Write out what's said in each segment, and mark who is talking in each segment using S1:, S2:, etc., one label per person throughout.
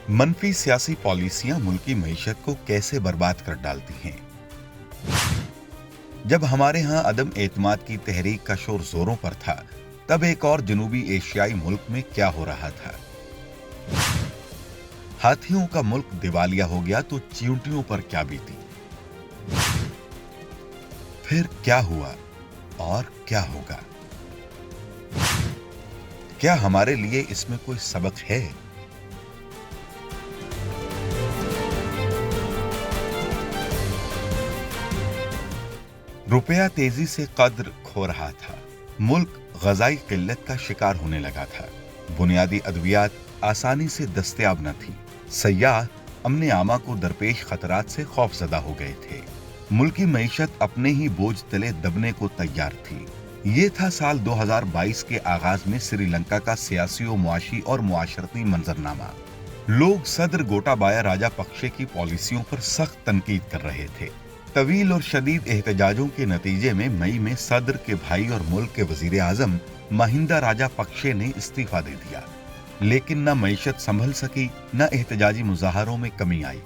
S1: मनफी सियासी पॉलिसियां मुल्क की मईशत को कैसे बर्बाद कर डालती हैं। जब हमारे यहाँ अदम एतमाद की तहरीक का शोर जोरों पर था, तब एक और जनूबी एशियाई मुल्क में क्या हो रहा था। हाथियों का मुल्क दिवालिया हो गया तो चींटियों पर क्या बीती। फिर क्या हुआ और क्या होगा। क्या हमारे लिए इसमें कोई सबक है। रुपया तेजी से कद्र खो रहा था। मुल्क गजाई किल्लत का शिकार होने लगा था। बुनियादी अद्वियात आसानी से दस्तयाब न थी। सयाह अमने आमा को दरपेश खतरात से खौफजदा हो गए थे। मुल्क की मईशत अपने ही बोझ तले दबने को तैयार थी। ये था साल 2022 के आगाज में श्रीलंका का सियासी और मुआशी और मुआशरती मंजरनामा। लोग सदर गोटाबाया राजापक्षे की पॉलिसियों पर सख्त तनकीद कर रहे थे। तवील और शदीद एहतजाजों के नतीजे में मई में सदर के भाई और मुल्क के वजीर आजम महिंदा राजापक्षे ने इस्तीफा दे दिया। लेकिन न मईशत संभल सकी, न एहतजाजी मुजाहरों में कमी आई।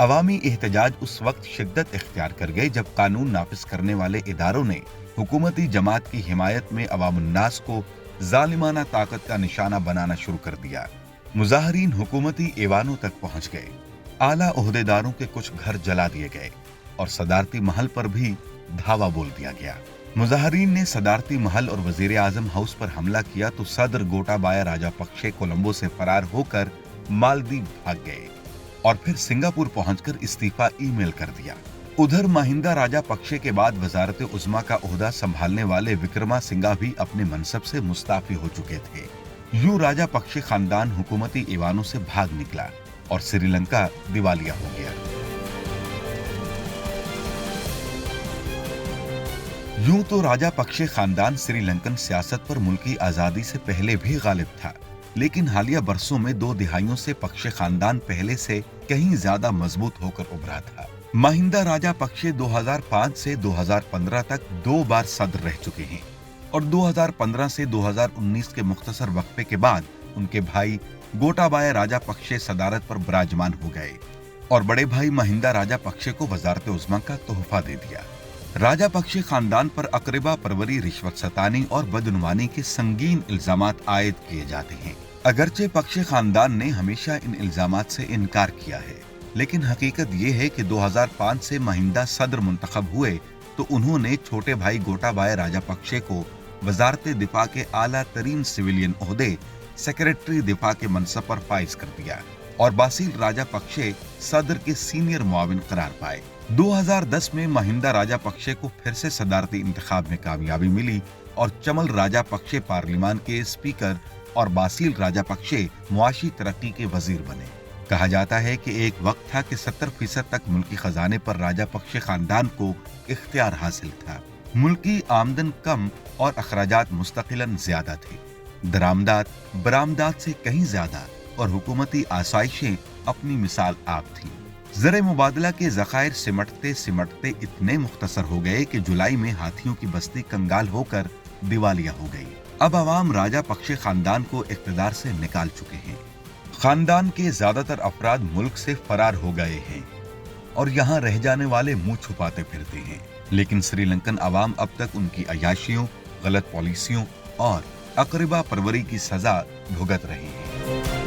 S1: अवामी एहतजाज उस वक्त शिद्दत इख्तियार कर गए जब कानून नाफिज करने वाले इदारों ने हुकूमती जमात की हिमायत में अवामुन्नास को जालिमाना ताकत का निशाना बनाना शुरू कर दिया। मुजाहरीन हुकूमती ऐवानों तक पहुंच गए। आला ओहदेदारों के कुछ घर जला दिए गए और सदारती महल पर भी धावा बोल दिया गया। मुजाहरीन ने सदारती महल और वजीर आजम हाउस पर हमला किया तो सदर गोटाबाया राजापक्षे कोलंबो से फरार होकर मालदीव भाग गए और फिर सिंगापुर पहुंचकर इस्तीफा ईमेल कर दिया। उधर महिंदा राजापक्षे के बाद वजारत उज़्मा का ओहदा संभालने वाले विक्रमासिंघा भी अपने मनसब से मुस्ताफी हो चुके थे। यूं राजापक्षे खानदान हुकूमती ईवानों से भाग निकला और श्रीलंका दिवालिया हो गया। यूं तो राजापक्षे खानदान श्रीलंकन सियासत पर मुल्की आजादी से पहले भी गालिब था, लेकिन हालिया बरसों में 2 दिहाइयों से पक्षे खानदान पहले से कहीं ज्यादा मजबूत होकर उभरा था। महिंदा राजापक्षे 2005 से 2015 तक 2 बार सदर रह चुके हैं और 2015 से 2019 के मुख्तसर वक्फे के बाद उनके भाई गोटाबाया राजापक्षे सदारत पर विराजमान हो गए और बड़े भाई महिंदा राजापक्षे को वजारत उज़्मा का तोहफा दे दिया। राजापक्षे खानदान पर अकरबा परवरी, रिश्वत सतानी और बदनुमानी के संगीन इल्जामात आयद किए जाते हैं। अगरचे पक्षे खानदान ने हमेशा इन इल्जामात से इनकार किया है, लेकिन हकीकत ये है कि 2005 से महिंदा सदर मुंतखब हुए तो उन्होंने छोटे भाई गोटाबाया राजापक्षे को वजारत दिफा के आला तरीन सिविलियन ओहदे सेक्रेटरी दिफा के मनसब पर फाइज कर दिया और बासिल राजापक्षे सदर के सीनियर मुआविन करार पाए। 2010 में महिंदा राजापक्षे को फिर से सदारती इंतखाब में कामयाबी मिली और चमल राजापक्षे पार्लिमान के स्पीकर और बासिल राजापक्षे मुआशी तरक्की के वजीर बने। कहा जाता है कि एक वक्त था कि 70% तक मुल्की खजाने पर राजापक्षे खानदान को इख्तियार हासिल था। मुल्की आमदन कम और अखराजात मुस्तकिलन ज्यादा थे। दरामदात बरामदात से कहीं ज्यादा और हुकूमती आसाइशें अपनी मिसाल आप थी। ज़र मुबादला के ज़खायर सिमटते सिमटते इतने मुख्तसर हो गए कि जुलाई में हाथियों की बस्ती कंगाल होकर दिवालिया हो गई। अब अवाम राजापक्षे खानदान को इख्तिदार से निकाल चुके हैं। खानदान के ज्यादातर अफराद मुल्क से फरार हो गए हैं और यहाँ रह जाने वाले मुंह छुपाते फिरते हैं, लेकिन श्रीलंकन अवाम अब तक उनकी अयाशियों, गलत पॉलिसियों और अकरबा परवरी की सजा भुगत रही है।